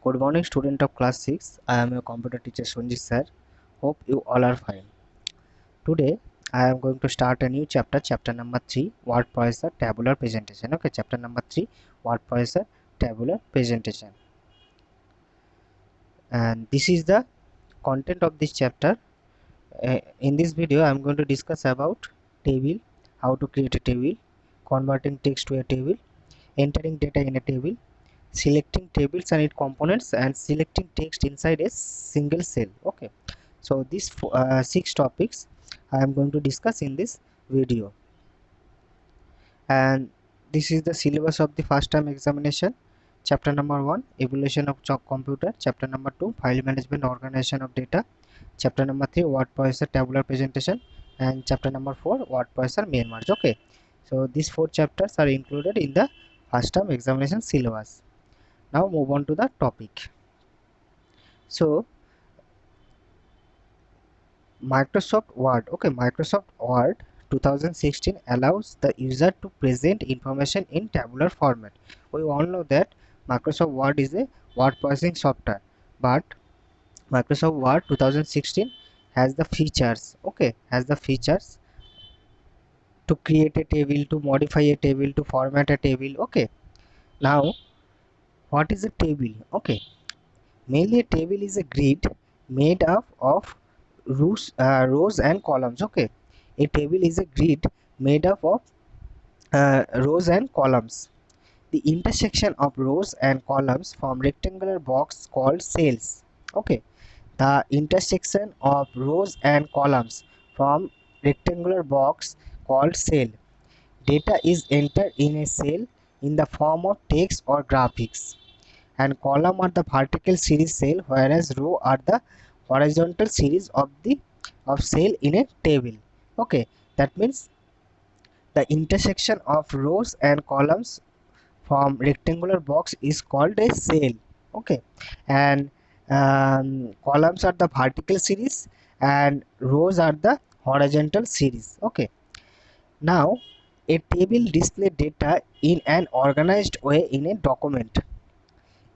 Good morning, student of class 6. I am your computer teacher Sonjit sir. Hope you all are fine. Today I am going to start a new chapter, chapter number 3, word processor tabular presentation. Okay, chapter number 3, word processor tabular presentation. And this is the content of this chapter. In this video I am going to discuss about table, how to create a table, converting text to a table, entering data in a table, selecting tables and its components, and selecting text inside a single cell. Okay, so these 6 topics I am going to discuss in this video, and this is the syllabus of the first term examination. Chapter number 1, evaluation of computer. Chapter number 2, file management, organization of data. Chapter number 3, word processor tabular presentation. And chapter number 4, word processor main merge. Okay, so these 4 chapters are included in the first term examination syllabus. Now move on to the topic. So Microsoft Word. Okay, Microsoft Word 2016 allows the user to present information in tabular format. We all know that Microsoft Word is a word processing software, but Microsoft Word 2016 has the features. Okay, has the features to create a table, to modify a table, to format a table. Okay, now what is a table? Okay, mainly a table is a grid made up of rows and columns. Okay, a table is a grid made up of rows and columns. The intersection of rows and columns form rectangular box called cells. Okay, the intersection of rows and columns from rectangular box called cell. Data is entered in a cell in the form of text or graphics, and column are the vertical series cell, whereas row are the horizontal series of cell in a table. Okay, that means the intersection of rows and columns from rectangular box is called a cell. Okay, and columns are the vertical series and rows are the horizontal series. Okay, now a table displays data in an organized way in a document.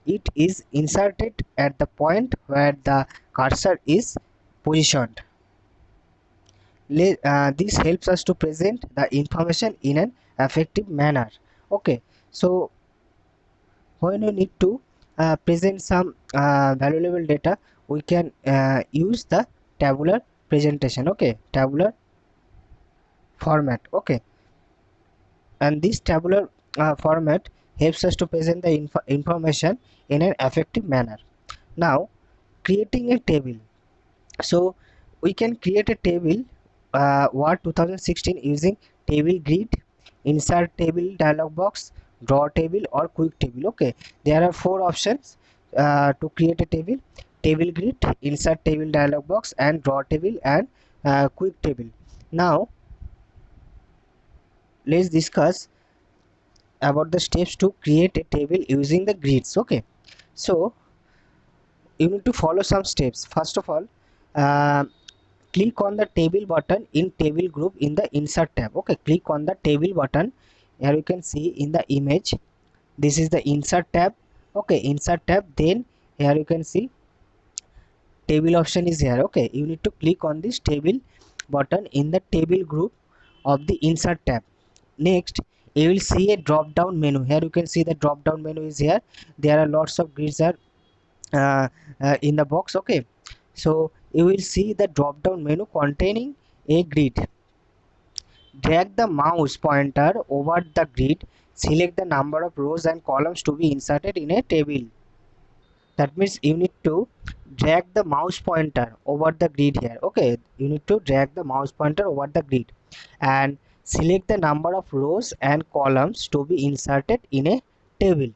It is inserted at the point where the cursor is positioned. This helps us to present the information in an effective manner. Okay, so when you need to present some valuable data, we can use the tabular presentation. Okay, tabular format. Okay, and this tabular format helps us to present the information in an effective manner. Now, creating a table. So we can create a table Word 2016 using table grid, insert table dialog box, draw table, or quick table. Okay, there are 4 options to create a table: table grid, insert table dialog box, and draw table, and quick table. Now let's discuss about the steps to create a table using the grids. Okay, so you need to follow some steps. First of all, uh, click on the table button in table group in the insert tab. Okay, click on the table button. Here you can see in the image, this is the insert tab. Okay, insert tab. Then here you can see table option is here. Okay, you need to click on this table button in the table group of the insert tab. Next, you will see a drop down menu. Here you can see the drop down menu is here. There are lots of grids are uh, in the box. Okay, so you will see the drop down menu containing a grid. Drag the mouse pointer over the grid, select the number of rows and columns to be inserted in a table. That means you need to drag the mouse pointer over the grid here. Okay, you need to drag the mouse pointer over the grid and select the number of rows and columns to be inserted in a table.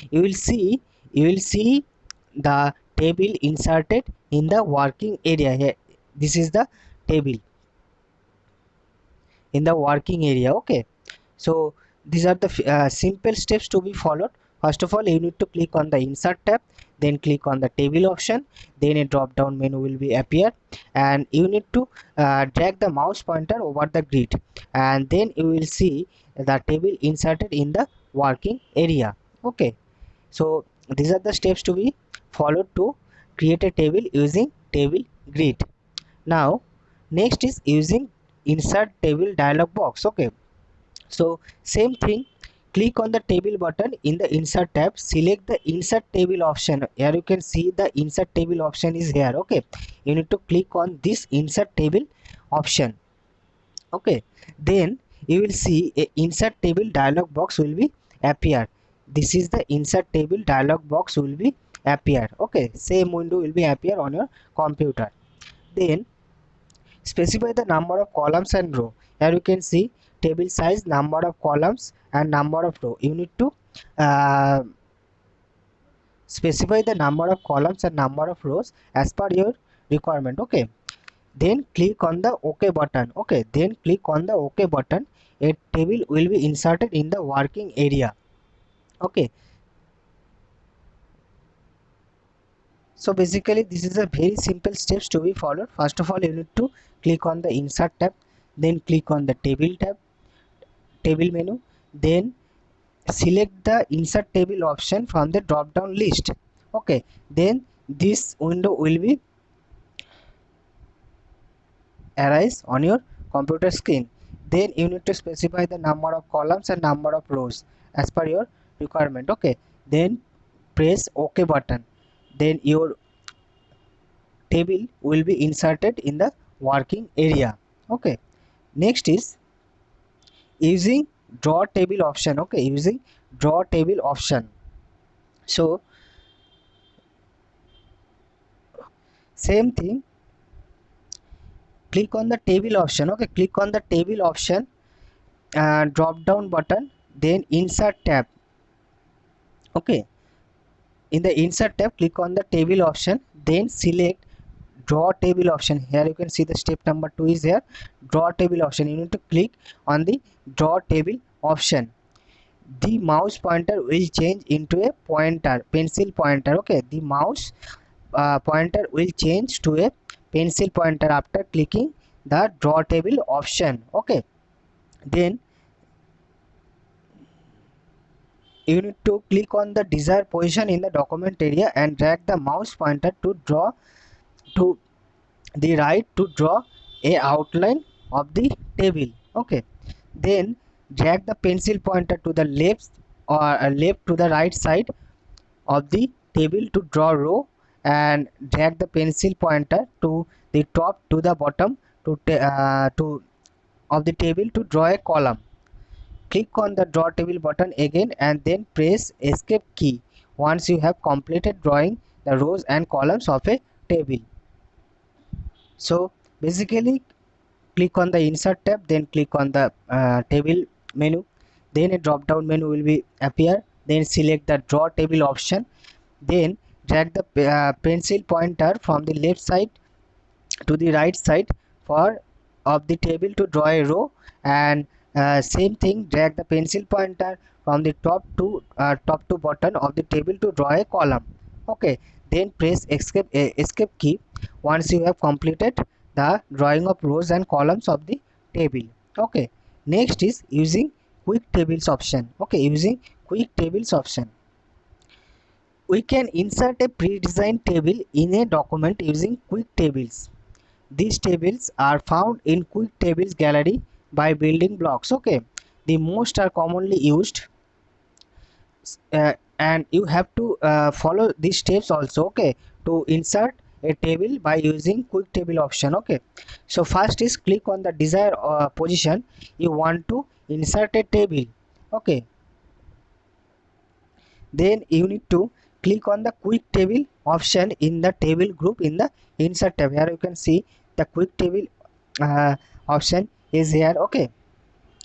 You will see the table inserted in the working area here. This is the table in the working area. Okay, so these are the simple steps to be followed. First of all, you need to click on the insert tab, then click on the table option, then a drop down menu will be appear, and you need to drag the mouse pointer over the grid, and then you will see the table inserted in the working area. Okay, so these are the steps to be followed to create a table using table grid. Now next is using insert table dialog box. Okay, so same thing, click on the table button in the insert tab, select the insert table option. Here you can see the insert table option is here. Okay, you need to click on this insert table option. Okay, then you will see a insert table dialog box will be appear. This is the insert table dialog box will be appear. Okay, same window will be appear on your computer. Then specify the number of columns and row. Here you can see table size, number of columns and number of row. You need to uh, specify the number of columns and number of rows as per your requirement. Okay, then click on the OK button. Okay, then click on the OK button. A table will be inserted in the working area. Okay, so basically this is a very simple steps to be followed. First of all, you need to click on the insert tab, then click on the table tab, table menu, then select the insert table option from the drop down list. Okay, then this window will be arise on your computer screen. Then you need to specify the number of columns and number of rows as per your requirement. Okay, then press OK button, then your table will be inserted in the working area. Okay, next is using draw table option. Okay, using draw table option. So same thing, click on the table option. Okay, click on the table option, drop down button, then insert tab. Okay, in the insert tab, click on the table option, then select draw table option. Here you can see the step number 2 is here, draw table option. You need to click on the draw table option. The mouse pointer will change into a pointer, pencil pointer. Okay, the mouse pointer will change to a pencil pointer after clicking the draw table option. Okay, then you need to click on the desired position in the document area and drag the mouse pointer to draw to the right to draw a outline of the table. Okay, then drag the pencil pointer to the left or left to the right side of the table to draw row, and drag the pencil pointer to the top to the bottom to of the table to draw a column. Click on the draw table button again and then press escape key once you have completed drawing the rows and columns of a table. So basically click on the insert tab, then click on the table menu, then a drop down menu will be appear, then select the draw table option, then drag the pencil pointer from the left side to the right side for of the table to draw a row, and same thing, drag the pencil pointer from the top to bottom of the table to draw a column. Okay, then press escape key once you have completed the drawing of rows and columns of the table. Okay, next is using quick tables option. Okay, using quick tables option, we can insert a pre-designed table in a document using quick tables. These tables are found in quick tables gallery by building blocks. Okay, the most are commonly used, and you have to follow these steps also. Okay, to insert a table by using quick table option. Okay, so first is click on the desired position you want to insert a table. Okay, then you need to click on the quick table option in the table group in the insert tab. Here you can see the quick table option is here. Okay,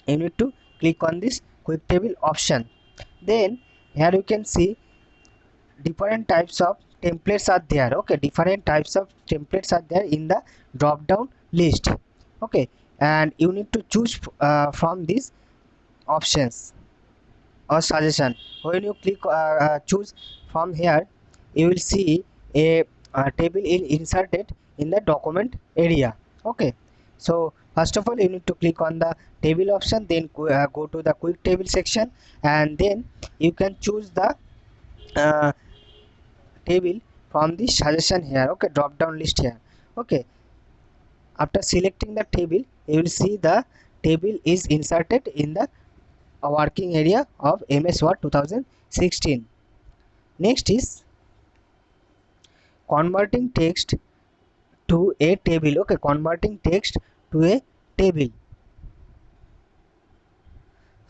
you need to click on this quick table option. Then here you can see different types of templates are there. Okay, different types of templates are there in the drop down list. Okay, and you need to choose from these options or suggestion. When you click choose from here, you will see a table is inserted in the document area. Okay, so first of all you need to click on the table option, then go to the quick table section, and then you can choose the table from the suggestion here, okay, drop down list here. Okay, after selecting the table, you will see the table is inserted in the working area of MS Word 2016. Next is converting text to a table. Okay, converting text to a table.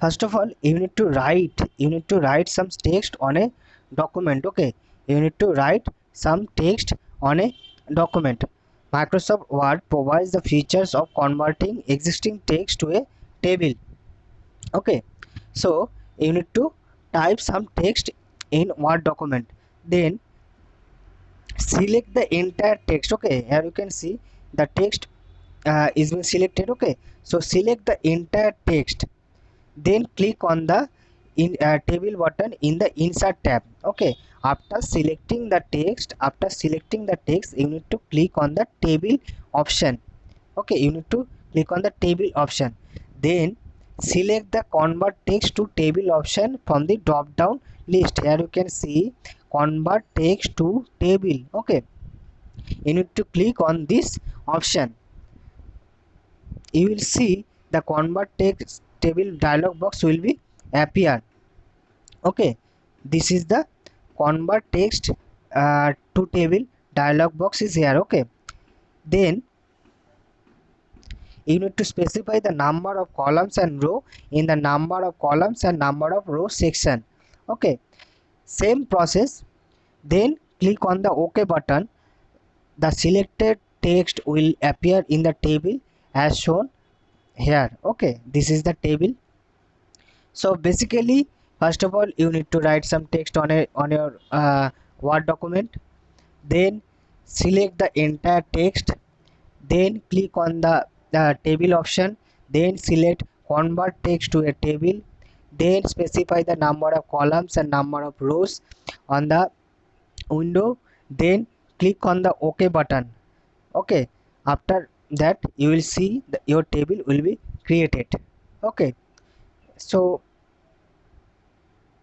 First of all, you need to write some text on a document. Okay, you need to write some text on a document. Microsoft Word provides the features of converting existing text to a table. Okay, so you need to type some text in Word document, then select the entire text. Okay, here you can see the text is being selected. Okay, so select the entire text, then click on the table button in the insert tab. Okay, after selecting the text, you need to click on the table option. Okay, you need to click on the table option, then select the convert text to table option from the drop down list. Here you can see convert text to table. Okay, you need to click on this option. You will see the convert text table dialog box will be appear. Okay, this is the convert text to table dialog box is here. Okay, then you need to specify the number of columns and row in the number of columns and number of row section. Okay, same process, then click on the OK button. The selected text will appear in the table as shown here. Okay, this is the table. So basically, first of all, you need to write some text on your Word document, then select the entire text, then click on the table option, then select convert text to a table, then specify the number of columns and number of rows on the window, then click on the OK button. Okay, after that you will see your table will be created. Okay, so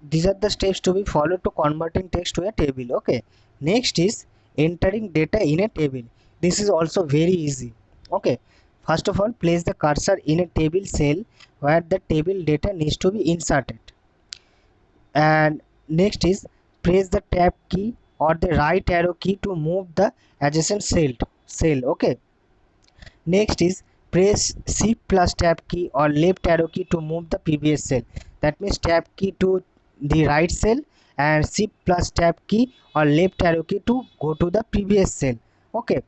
these are the steps to be followed to converting text to a table. Okay, next is entering data in a table. This is also very easy. Okay, first of all, place the cursor in a table cell where the table data needs to be inserted, and next is press the tab key or the right arrow key to move the adjacent cell. Okay, next is press shift plus tab key or left arrow key to move the previous cell. That means tab key to the right cell and shift plus tab key or left arrow key to go to the previous cell. Okay,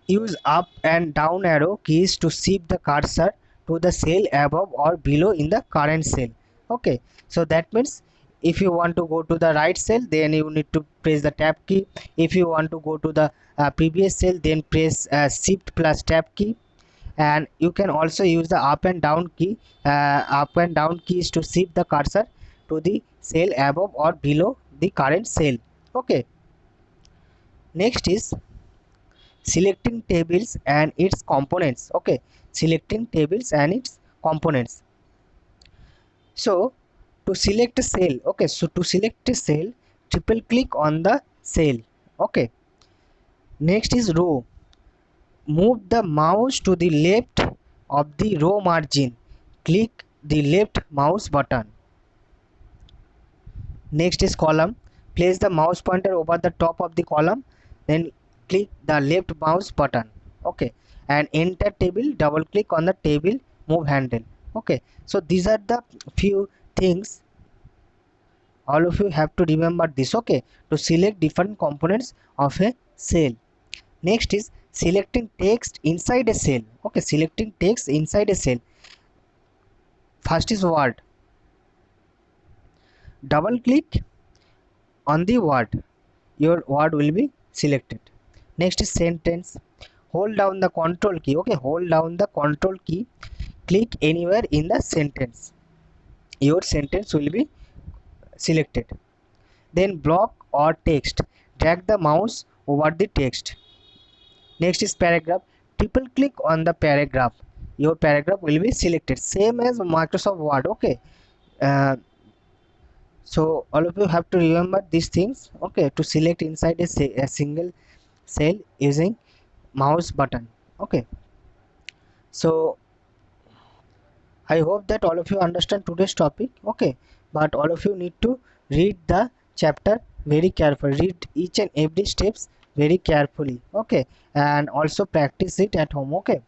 use up and down arrow keys to shift the cursor to the cell above or below in the current cell. Okay, so that means if you want to go to the right cell, then you need to press the tab key. If you want to go to the previous cell, then press shift plus tab key. And you can also use the up and down keys to shift the cursor to the cell above or below the current cell. Okay, next is selecting tables and its components. Okay, selecting tables and its components. So to select a cell, okay, so to select a cell, triple click on the cell. Okay, next is row. Move the mouse to the left of the row margin, click the left mouse button. Next is column. Place the mouse pointer over the top of the column, then click the left mouse button. Okay, and enter table, double click on the table move handle. Okay, so these are the few things all of you have to remember this. Okay, to select different components of a cell. Next is selecting text inside a cell. Okay, selecting text inside a cell. First is word. Double click on the word, your word will be selected. Next is sentence. Hold down the control key. Okay, hold down the control key, click anywhere in the sentence, your sentence will be selected. Then block or text, drag the mouse over the text. Next is paragraph. Triple click on the paragraph, your paragraph will be selected, same as Microsoft Word. Okay, uh, So all of you have to remember these things, okay, to select inside a single cell using mouse button. Okay, so I hope that all of you understand today's topic. Okay, but all of you need to read the chapter very carefully, read each and every steps very carefully. Okay, and also practice it at home. Okay,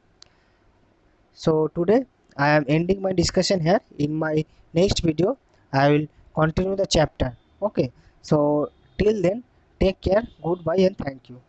so today I am ending my discussion here. In my next video I will continue the chapter. Okay, so till then, take care, goodbye, and thank you.